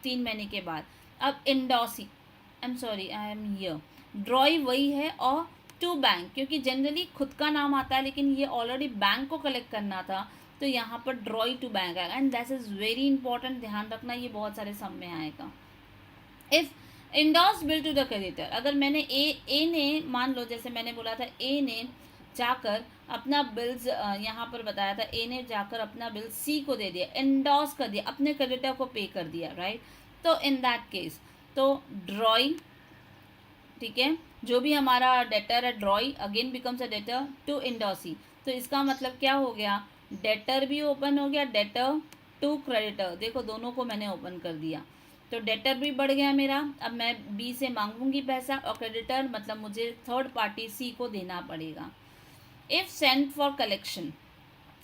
3 महीने के बाद। अब endorsee, I am sorry, I am here, drawee वही है, और टू बैंक, क्योंकि जनरली खुद का नाम आता है लेकिन ये ऑलरेडी बैंक को कलेक्ट करना था, तो यहाँ पर ड्रॉई टू बैंक आएगा। And that is very important, ध्यान रखना, ये बहुत सारे सम में आएगा। If endorse bill to the creditor, अगर मैंने ए ने, मान लो जैसे मैंने बोला था ए ने जाकर अपना बिल्स यहाँ पर बताया था, ए ने जाकर अपना बिल सी को दे दिया, इंडोर्स कर दिया, अपने क्रेडिटर को पे कर दिया, राइट। तो इन दैट केस तो ड्रॉई, ठीक है, जो भी हमारा डेटर है drawee again becomes a debtor to endorsee. तो इसका मतलब क्या हो गया, डेटर भी ओपन हो गया, डेटर टू क्रेडिटर, देखो दोनों को मैंने ओपन कर दिया, तो डेटर भी बढ़ गया मेरा। अब मैं बी से मांगूंगी पैसा, और क्रेडिटर मतलब मुझे थर्ड पार्टी सी को देना पड़ेगा। इफ़ सेंट फॉर कलेक्शन,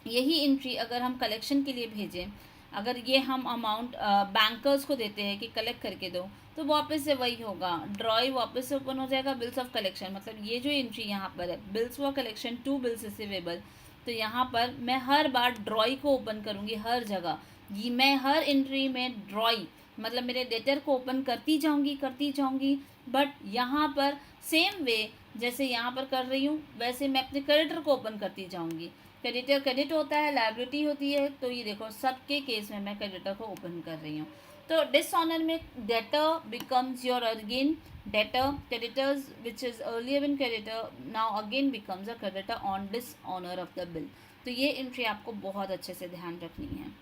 यही एंट्री अगर हम कलेक्शन के लिए भेजें, अगर ये हम अमाउंट बैंकर्स को देते हैं कि कलेक्ट करके दो, तो वापस से वही होगा, ड्रॉई वापस से ओपन हो जाएगा, बिल्स ऑफ कलेक्शन, मतलब ये जो एंट्री यहाँ पर है bills for collection to bills receivable, तो यहाँ पर मैं हर बार ड्रॉई को ओपन करूँगी, हर जगह ये मैं हर एंट्री में ड्रॉई मतलब मेरे डेटर को ओपन करती जाऊँगी। बट यहाँ पर सेम वे जैसे यहाँ पर कर रही हूँ वैसे मैं अपने क्रेडिटर को ओपन करती जाऊँगी। क्रेडिटर क्रेडिट होता है, लायबिलिटी होती है, तो ये देखो सबके केस में मैं क्रेडिटर को ओपन कर रही हूँ। तो डिसऑनर में debtor becomes your again debtor, creditors which is earlier in creditor now again becomes a creditor on dishonour of the bill. तो ये एंट्री आपको बहुत अच्छे से ध्यान रखनी है।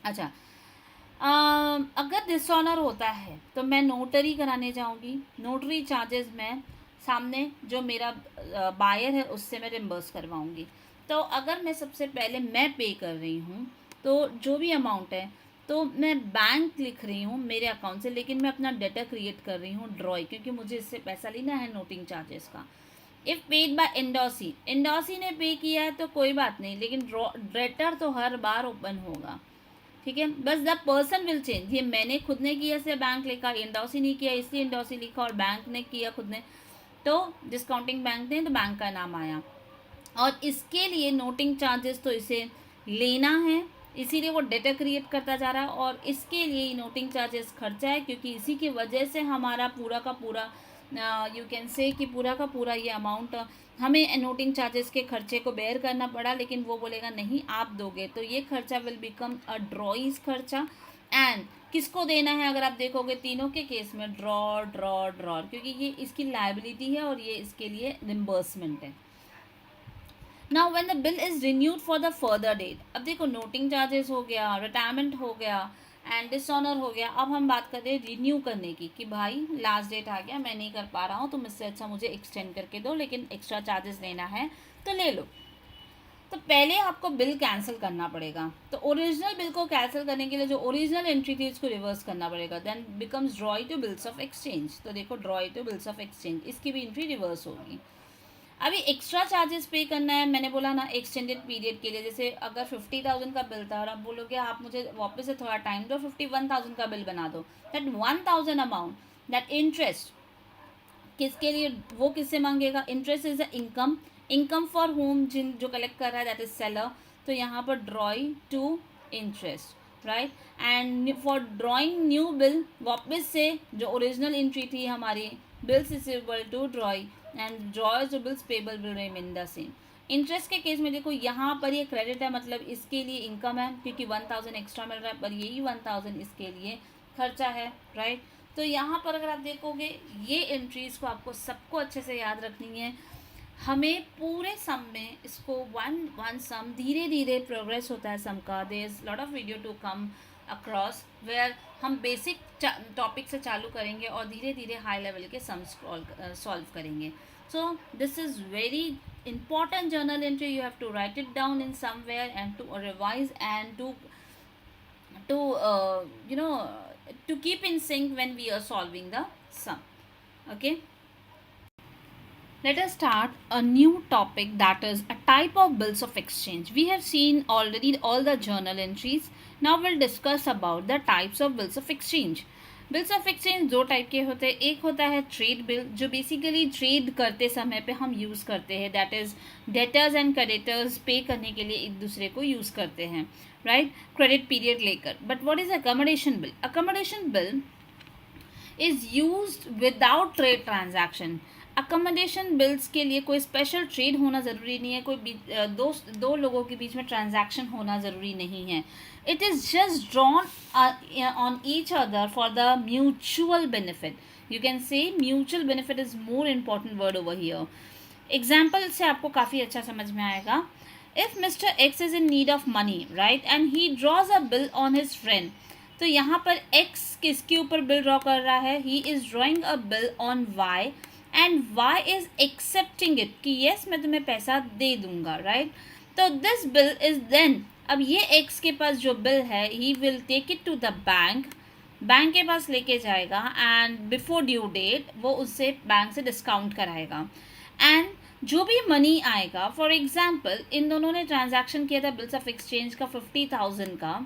अच्छा, अगर डिसऑनर होता है तो मैं नोटरी कराने जाऊंगी, नोटरी चार्जेस मैं सामने जो मेरा बायर है उससे मैं रिम्बर्स करवाऊंगी। तो अगर मैं सबसे पहले मैं पे कर रही हूँ तो जो भी अमाउंट है तो मैं बैंक लिख रही हूँ मेरे अकाउंट से, लेकिन मैं अपना डेटा क्रिएट कर रही हूँ ड्रॉई, क्योंकि मुझे इससे पैसा लेना है नोटिंग चार्जेस का। इफ़ पेड बाय इंडोसी, इंडोसी ने पे किया है तो कोई बात नहीं, लेकिन डेटर तो हर बार ओपन होगा, ठीक है। बस द पर्सन विल चेंज, ये मैंने खुद ने किया से बैंक लिखा, इंडोसी नहीं किया इसलिए इंडोसी लिखा, और बैंक ने किया खुद ने तो डिस्काउंटिंग बैंक ने तो बैंक का नाम आया। और इसके लिए नोटिंग चार्जेस तो इसे लेना है, इसीलिए वो डेटा क्रिएट करता जा रहा है, और इसके लिए नोटिंग चार्जेस खर्चा है, क्योंकि इसी की वजह से हमारा पूरा का पूरा यू कैन से कि पूरा का पूरा ये अमाउंट हमें नोटिंग चार्जेस के खर्चे को बेयर करना पड़ा, लेकिन वो बोलेगा नहीं आप दोगे, तो ये खर्चा विल बिकम अ ड्रॉइज खर्चा। एंड किसको देना है, अगर आप देखोगे तीनों के केस में ड्रॉ ड्रॉ ड्रॉ, क्योंकि ये इसकी लायबिलिटी है और ये इसके लिए रिम्बर्समेंट है। Now when the bill is renewed for the further date, अब देखो नोटिंग चार्जेस हो गया, रिटायरमेंट हो गया एंड डिसऑनर हो गया, अब हम बात कर रहे हैं रिन्यू करने की कि भाई लास्ट डेट आ गया, मैं नहीं कर पा रहा हूँ, तुम इससे अच्छा मुझे एक्सटेंड करके दो, लेकिन एक्स्ट्रा चार्जेस लेना है तो ले लो। तो पहले आपको बिल कैंसिल करना पड़ेगा, तो ओरिजिनल बिल को कैंसिल करने के लिए जो ओरिजिनल एंट्री थी उसको रिवर्स करना पड़ेगा, then becomes drawee to bills of exchange. तो देखो drawee to bills of exchange, इसकी भी एंट्री रिवर्स होगी। अभी एक्स्ट्रा चार्जेस पे करना है, मैंने बोला ना एक्सटेंडेड पीरियड के लिए, जैसे अगर 50,000 का बिल था और आप बोलोगे आप मुझे वापस से थोड़ा टाइम दो, 51,000 का बिल बना दो, दैट 1,000 अमाउंट दैट इंटरेस्ट किसके लिए, वो किससे मांगेगा, interest is a income, income for whom, जिन जो कलेक्ट कर रहा है दैट इज सेलर, तो यहाँ पर drawee to interest, right. And for drawing new bill, वापस से जो ओरिजिनल एंट्री थी हमारी bills receivable to drawee and drawers to bills payable will remain the same. Interest के केस में देखो यहाँ पर ये क्रेडिट है, मतलब इसके लिए इनकम है क्योंकि 1,000 एक्स्ट्रा मिल रहा है, पर यही 1,000 इसके लिए खर्चा है, राइट। तो यहाँ पर अगर आप देखोगे ये एंट्रीज को आपको सबको अच्छे से याद रखनी है। हमें पूरे सम में इसको वन सम धीरे धीरे प्रोग्रेस होता है सम का, there is lot of video to come across where हम बेसिक टॉपिक से चालू करेंगे और धीरे धीरे हाई लेवल के सम्स सॉल्व करेंगे। So this is very important journal entry, you have to write it down in somewhere and to revise and to you know to keep in sync when we are solving the sum, okay. Let us start a new topic, that is a type of bills of exchange. We have seen already all the journal entries. Now we'll discuss about the types of bills of exchange. Bills of exchange दो type के होते हैं. एक होता है trade bill, जो basically trade करते समय पे हम यूज़ करते हैं, that is debtors and creditors पे करने के लिए एक दूसरे को यूज़ करते हैं, राइट, क्रेडिट पीरियड लेकर. But what is accommodation bill? Accommodation bill is used without trade transaction. Accommodation bills के लिए कोई स्पेशल ट्रेड होना ज़रूरी नहीं है, कोई दो लोगों के बीच में ट्रांजैक्शन होना ज़रूरी नहीं है. It is just drawn on each other for the mutual benefit. You can से mutual benefit is more important word over here. Example से आपको काफ़ी अच्छा समझ में आएगा. If mister x is in need of money, right, and he draws a bill on his friend. तो यहाँ पर x किसके ऊपर बिल ड्रॉ कर रहा है? He is drawing a bill on y and y is accepting it कि yes मैं तुम्हें पैसा दे दूंगा, राइट. तो दिस बिल इज़ देन, अब ये x के पास जो बिल है, he will take it to the bank. Bank के पास लेके जाएगा एंड बिफोर ड्यू डेट वो उससे बैंक से डिस्काउंट कराएगा. एंड जो भी मनी आएगा, फॉर एग्जाम्पल इन दोनों ने ट्रांजैक्शन किया था बिल्स ऑफ एक्सचेंज का 50,000 का,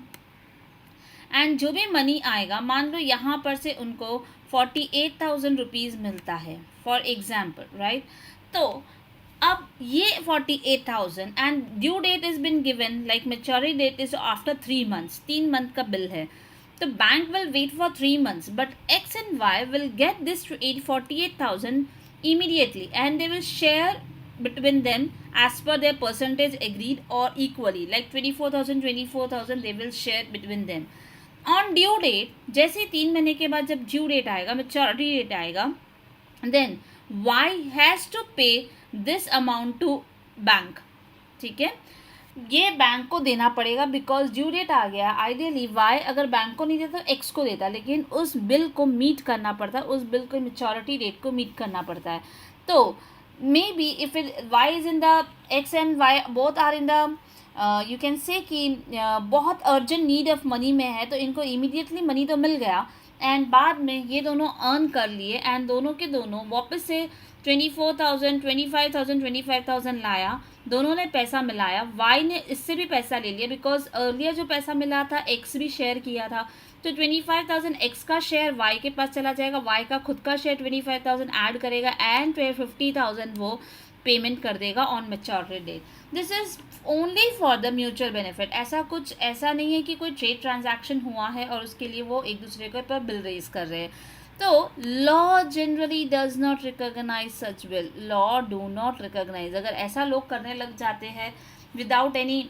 एंड जो भी मनी आएगा, मान लो यहाँ पर से उनको 48,000 रुपीज़ मिलता है फॉर एग्जाम्पल, राइट. तो अब ये 48,000 and due date is been given, like maturity date is after 3 months, 3 month का बिल है. तो bank will wait for 3 months, but X and Y will get this 48,000 immediately and they will share between them as per their percentage agreed or equally, like 24,000 they will share between them. On due date, जैसे 3 महीने के बाद जब due date आएगा, maturity date आएगा, then Y has to pay this amount to bank. ठीक है, ये बैंक को देना पड़ेगा बिकॉज ड्यू डेट आ गया. आइडियली वाई अगर बैंक को नहीं देता तो एक्स को देता, लेकिन उस बिल को मीट करना पड़ता है, उस बिल को मेच्योरिटी डेट को मीट करना पड़ता है. तो may be if it Y is in the X and Y both are in the you can say कि बहुत अर्जेंट नीड ऑफ मनी में है, तो इनको इमीडिएटली मनी तो मिल गया एंड बाद में ये दोनों अर्न कर लिए एंड दोनों के दोनों वापस से 24,000 25,000 लाया. दोनों ने पैसा मिलाया, वाई ने इससे भी पैसा ले लिया बिकॉज अर्लियर जो पैसा मिला था एक्स भी शेयर किया था. तो 25,000 एक्स का शेयर वाई के पास चला जाएगा, वाई का खुद का शेयर 25,000 ऐड करेगा एंड 50,000 वो पेमेंट कर देगा on maturity date. This is only for the mutual benefit. ऐसा नहीं है कि कोई ट्रेड ट्रांजैक्शन हुआ है और उसके लिए वो एक दूसरे के ऊपर बिल रेज कर रहे हैं. तो law generally does not recognise such bill. Law do not recognise. अगर ऐसा लोग करने लग जाते हैं विदाउट एनी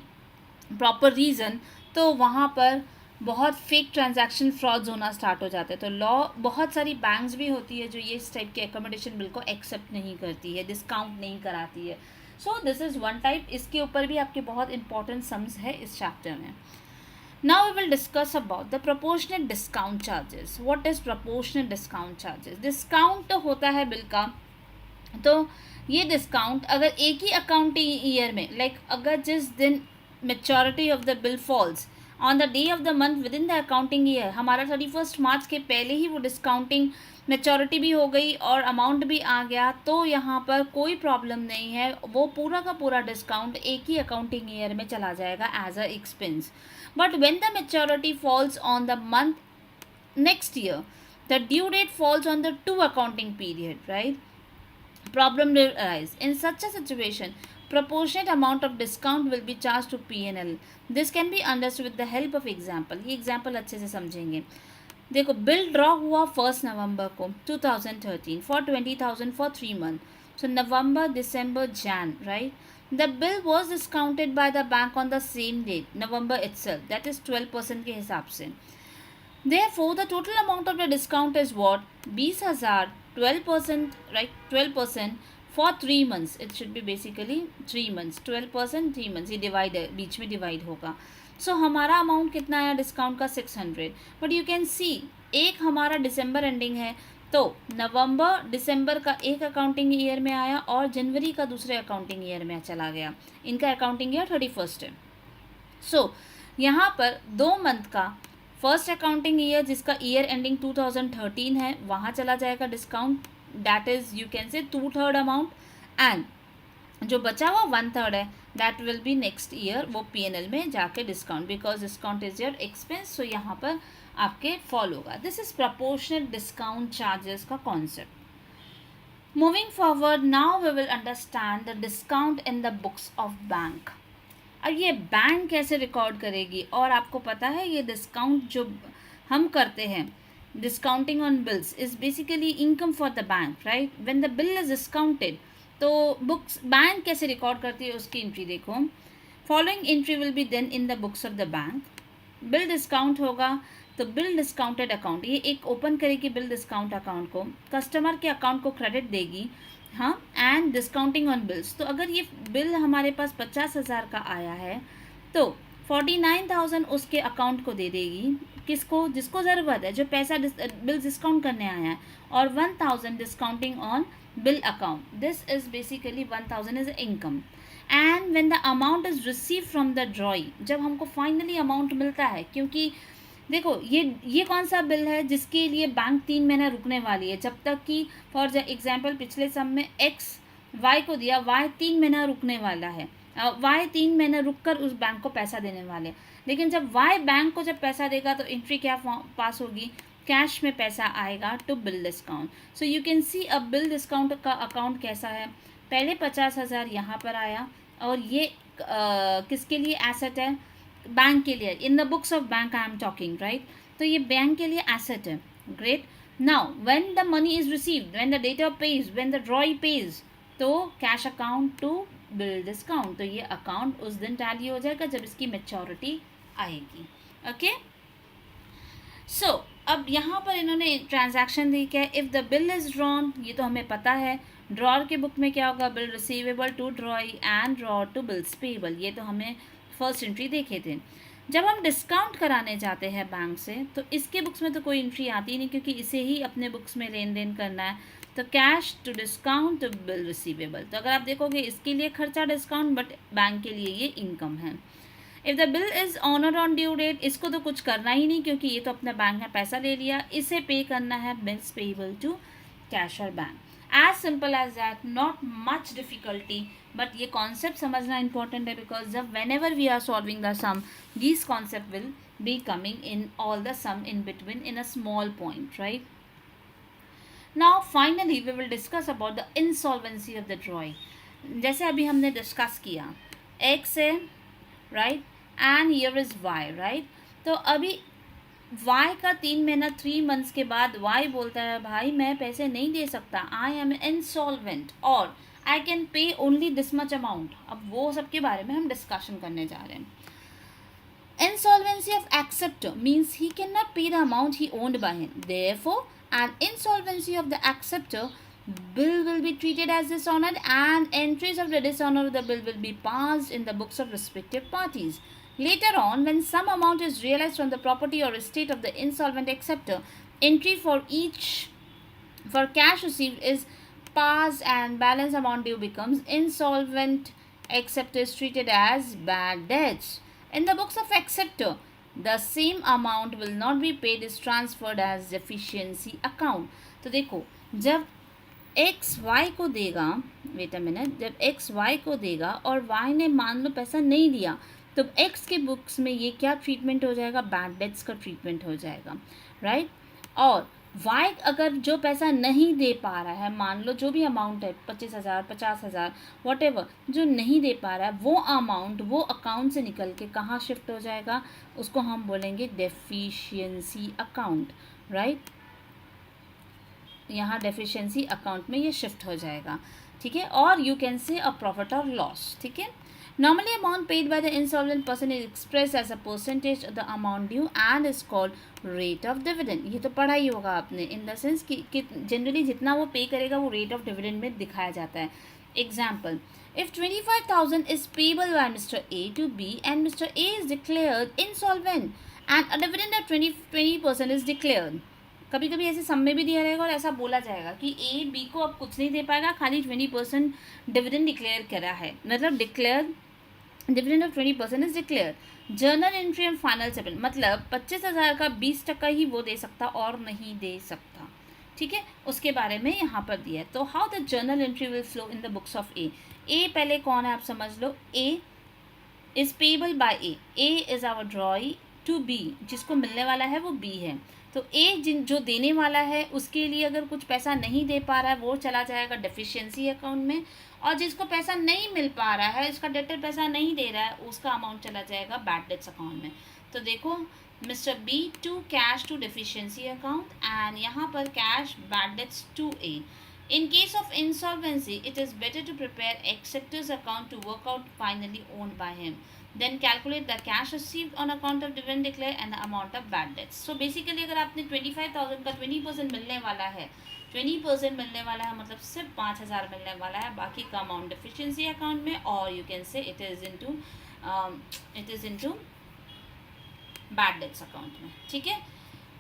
प्रॉपर रीज़न, तो वहाँ पर बहुत फेक ट्रांजैक्शन फ्रॉड्स होना स्टार्ट हो जाते हैं. तो लॉ, बहुत सारी बैंक्स भी होती है जो ये इस टाइप के अकोमोडेशन बिल को एक्सेप्ट नहीं करती है, डिस्काउंट नहीं कराती है. सो दिस इज़ वन टाइप. इसके ऊपर भी आपके बहुत इंपॉर्टेंट सम्स है इस चैप्टर में. Now we will discuss about the proportionate discount charges. What is proportionate discount charges? Discount होता है बिल का, तो ये डिस्काउंट अगर एक ही अकाउंटिंग ईयर में, लाइक अगर जिस दिन maturity of the bill falls on the day of the month within the accounting year, हमारा 31 मार्च के पहले ही वो डिस्काउंटिंग मेच्योरिटी भी हो गई और अमाउंट भी आ गया, तो यहाँ पर कोई प्रॉब्लम नहीं है. वो पूरा का पूरा डिस्काउंट एक ही अकाउंटिंग ईयर में चला जाएगा as a expense. But when the maturity falls on the month next year, the due date falls on the 2 accounting period, right? Problem will arise. In such a situation, proportionate amount of discount will be charged to P&L. This can be understood with the help of example. ये example अच्छे से समझेंगे. देखो, bill draw हुआ 1 नवंबर को 2013 for 20,000 for 3 months. So November, December, Jan, right? The bill was discounted by the bank on the same date, November itself. That is 12% के हिसाब से. Therefore, the total amount of the discount is what? 20,000, 12%, right? 12% for 3 months. It should be basically 3 months. 12%, 3 months. ये divide है, बीच में divide होगा. सो हमारा amount कितना आया डिस्काउंट का? 600. बट यू कैन सी, एक हमारा दिसंबर एंडिंग है, तो नवंबर दिसंबर का एक अकाउंटिंग ईयर में आया और जनवरी का दूसरे अकाउंटिंग ईयर में चला गया. इनका अकाउंटिंग ईयर 31 है. सो यहाँ पर 2 मंथ का फर्स्ट अकाउंटिंग ईयर जिसका ईयर एंडिंग 2013 है, वहाँ चला जाएगा discount. That is you can say 2/3 amount. And जो बचा हुआ 1/3 है that will be next year वो P&L में जाके discount, because discount is your expense, so यहाँ पर आपके फॉल होगा. This is proportional discount charges का concept. Moving forward, now we will understand the discount in the books of bank. अब ये बैंक कैसे रिकॉर्ड करेगी, और आपको पता है ये डिस्काउंट जो हम करते हैं, discounting on bills is basically income for the bank, right. When the bill is discounted, तो बुक्स बैंक कैसे रिकॉर्ड करती है उसकी एंट्री देखो. Following entry will be then in the books of the bank. Bill discount होगा तो bill discounted account, ये एक ओपन करेगी बिल डिस्काउंट अकाउंट को, कस्टमर के अकाउंट को क्रेडिट देगी. हाँ, एंड डिस्काउंटिंग ऑन बिल्स, तो अगर ये बिल हमारे पास 50,000 का आया है तो 49,000 उसके अकाउंट को दे देगी. किसको? जिसको ज़रूरत है, जो पैसा बिल डिस्काउंट करने आया है, और 1,000 discounting on bill account. This is basically 1,000 is income. And when the amount is receive from the ड्रॉई, जब हमको फाइनली अमाउंट मिलता है, क्योंकि देखो ये कौन सा बिल है जिसके लिए बैंक 3 महीना रुकने वाली है, जब तक कि फॉर एग्जाम्पल पिछले सम में एक्स वाई को दिया, वाई 3 महीना रुकने वाला है, वाई 3 महीना रुक कर उस बैंक को पैसा देने वाले. लेकिन जब वाई बैंक को जब पैसा देगा तो एंट्री क्या पास होगी, कैश में पैसा आएगा to bill discount. So you can see अब बिल डिस्काउंट का अकाउंट कैसा है. पहले 50,000 यहाँ पर आया, और ये किसके लिए एसेट है, बैंक के लिए. In the books of bank I am talking, right. तो ये बैंक के लिए एसेट है. Great. Now when the money is received, when the debtor pays, when the drawee pays, तो cash account to bill discount, तो ये account उस दिन टैली हो जाएगा जब इसकी मैच्योरिटी आएगी. ओके. सो अब यहाँ पर इन्होंने ट्रांजैक्शन दी क्या है, if the bill is drawn, ये तो हमें पता है. ड्रॉर के बुक में क्या होगा, bill receivable to drawee and drawer to bills payable, ये तो हमें फर्स्ट एंट्री देखे थे. जब हम डिस्काउंट कराने जाते हैं बैंक से, तो इसके बुक्स में तो कोई एंट्री आती नहीं, क्योंकि इसे ही अपने बुक्स में लेन देन करना है. तो cash to discount to bill receivable, तो अगर आप देखोगे इसके लिए खर्चा डिस्काउंट, बट बैंक के लिए ये इनकम है. If the bill is honour on due date, इसको तो कुछ करना ही नहीं, क्योंकि ये तो अपना बैंक है, पैसा ले लिया, इसे पे करना है बिल्स पेबल टू कैश और bank. As simple as that, not much difficulty, but ये कॉन्सेप्ट समझना इंपॉर्टेंट है, बिकॉज जब whenever we are solving the sum, these concept will be coming in all the sum in between in a small point, right. Now finally we will discuss about the insolvency of the drawee. जैसे अभी हमने discuss किया, X है, right, and here is why, right. तो अभी Y का 3 महीना 3 months के बाद वाई बोलता है, भाई मैं पैसे नहीं दे सकता, आई एम इंसॉल्वेंट, और I can pay only this much amount. अब वो सब के बारे में हम डिस्कशन करने जा रहे हैं. Insolvency of acceptor means he cannot pay the amount he owned by him. Therefore, an insolvency of the acceptor, bill will be treated as dishonored, and entries of the dishonor of the bill will be passed in the books of respective parties. Later on, when some amount is realized from the property or estate of the insolvent acceptor, entry for cash received is passed, and balance amount due becomes insolvent acceptor is treated as bad debts. In the books of acceptor, the same amount will not be paid, is transferred as deficiency account. तो देखो, जब x Y को देगा, wait a minute, जब x Y को देगा और Y ने मान लो पैसा नहीं दिया, तो एक्स के बुक्स में ये क्या ट्रीटमेंट हो जाएगा, बैड डेट्स का ट्रीटमेंट हो जाएगा, राइट. और वाई अगर जो पैसा नहीं दे पा रहा है, मान लो जो भी अमाउंट है 25,000 50,000 वॉट एवर, जो नहीं दे पा रहा है, वो अमाउंट वो अकाउंट से निकल के कहाँ शिफ्ट हो जाएगा, उसको हम बोलेंगे डेफिशिएंसी अकाउंट, राइट. यहाँ डेफिशिएंसी अकाउंट में ये शिफ्ट हो जाएगा, ठीक है. और यू कैन से अ प्रॉफिट और लॉस, ठीक है. Normally, amount paid by the insolvent person is expressed as a percentage of the amount due and is called rate of dividend. ये तो पढ़ा ही होगा आपने, in the sense कि जनरली जितना वो पे करेगा वो rate of dividend में दिखाया जाता है. Example, if 25,000 is payable by Mr. A to B and Mr. A is declared insolvent and a dividend of 20% is declared. कभी कभी ऐसे सम में भी दिया रहेगा और ऐसा बोला जाएगा कि ए बी को अब कुछ नहीं दे पाएगा, खाली 20% डिविडेंड डिक्लेयर करा है, मतलब declare dividend of 20% is declare. Journal entry and final settlement, मतलब 25,000 का 20% ही वो दे सकता और नहीं दे सकता, ठीक है, उसके बारे में यहाँ पर दिया है। तो how the journal entry will flow in the books of A पहले कौन है आप समझ लो। A is payable by A is our drawee to B, जिसको मिलने वाला है वो बी है। तो ए जो देने वाला है उसके लिए अगर कुछ पैसा नहीं दे पा रहा है वो चला जाएगा डेफिशिएंसी अकाउंट में, और जिसको पैसा नहीं मिल पा रहा है, इसका डेटर पैसा नहीं दे रहा है, उसका अमाउंट चला जाएगा बैड डेट्स अकाउंट में। तो देखो mister B to cash to deficiency account, and यहाँ पर cash bad debts to A. In case of insolvency, it is better to prepare acceptor's account to work out finally owned by him. Then calculate the cash received on account of dividend declared and the amount of bad debts. So basically अगर आपने 25,000 का 20% मिलने वाला है, 20% मिलने वाला है मतलब सिर्फ 5,000 मिलने वाला है, बाकी का अमाउंट डेफिशिएंसी अकाउंट में, और यू कैन से it is into bad debts account में। ठीक है,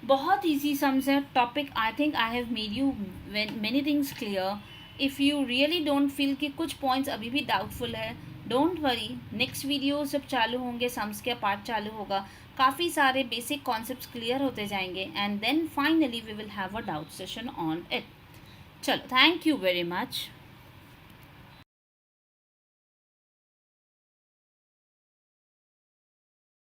बहुत ईजी सम्स है topic. I think I have made you many things clear. If you really don't feel कि कुछ पॉइंट्स अभी भी डाउटफुल है, डोंट वरी, नेक्स्ट वीडियो जब चालू होंगे, सम्स का पार्ट चालू होगा, काफ़ी सारे बेसिक कॉन्सेप्ट्स क्लियर होते जाएंगे, and then finally we will have a doubt session on it. चलो, थैंक यू वेरी मच।